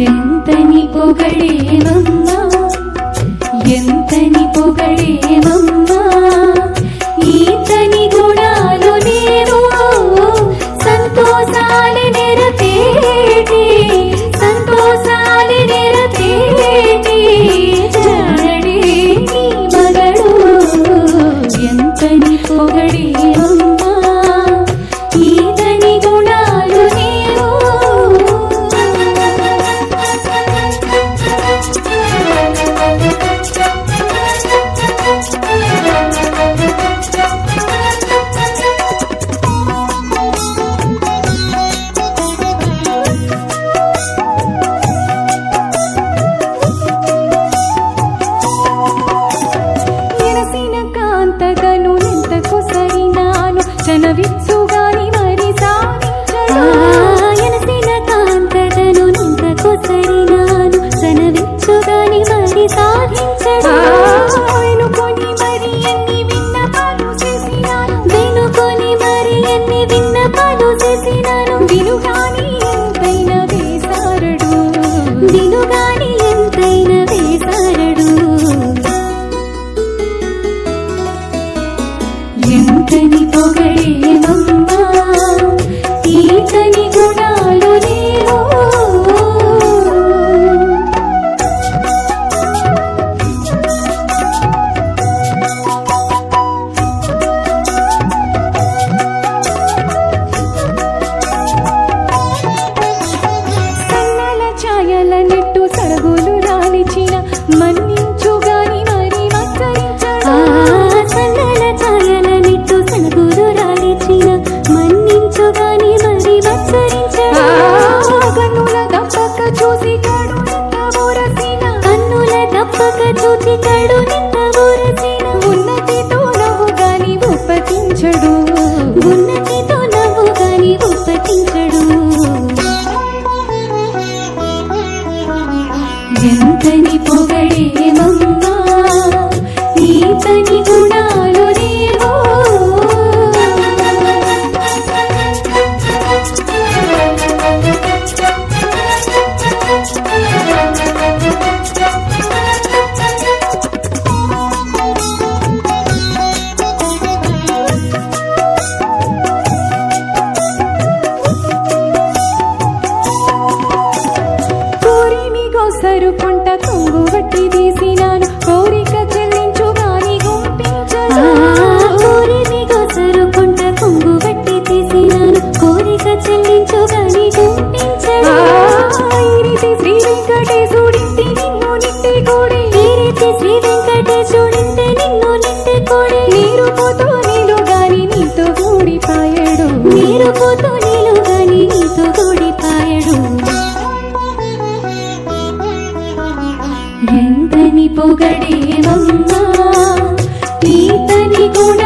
ఎంతని పొగడేవమ్మా ఎంతని పొగడేవమ్మా ఈతని గుణాలు నేను సంతోషాలు నెరవేటి సంతోషాలు నెరవేటి జానడే నీ మగడు ఎంతని పొగడేవమ్మా ఈతని గుణాలు నేను కాంతగను ఎంతకు సరినాను చనవిచ్చుగాని మరి సాధించసిన కాంతగను ఎంతకు సరినాను చనవిచ్చుగాని మరి సాధించడు వెనుకొని మరి ఎన్ని విన్నపాలు చేసినాను వెనుకొని మరి ఎన్ని విన్నపాలు చేసినాను వినుగాని ఎంతైనా వేసారడు వినుగాని ఎంతైనా వేసారడు ఎంతని పొగడేవమ్మా ఈతని గుణాలు లేవో సన్నల ఛాయల నెట్టు సరుగులు రాలిచిన మన్నించుగాని మరి మచ్చరించడా సన్నల ఛాయల నెట్టు సరుగులు రాలిచిన మన్నించుగాని మరి మచ్చరించడా కన్నుల దప్పక చూసి కడు నిన్న ఊరసిన కన్నుల దప్పక చూసి కడు నిన్న ఊరసిన ఉన్నతితో నవ్వు గాని ఉపతించడు ఉన్నతితో నవ్వు గాని ఉపతించడు ఎంతని పొగడేవమ్మా ఈతని గుణాలు లేవో సరుకుంట కొంగు వట్టి తీసినాను కోరిక చెల్లించుగాని గుంపించడు కోరిమిగో సరుకుంట కొంగు వట్టి తీసినాను కోరిక చెల్లించుగాని గుంపించడు ఈ రీతి శ్రీ వెంకటేశుడింటి నిన్ను నిట్టే కోడి ఈ రీతి శ్రీ వెంకటేశుడింటి నిన్ను నిట్టే కోడి నీరు పోతూ నీలో గాని నీతో కూడిపాయడు నీరు పోతూ నీలో గాని నీతో కూడిపాయడు ఎంతని పొగడేవమ్మా ఈతని గుణ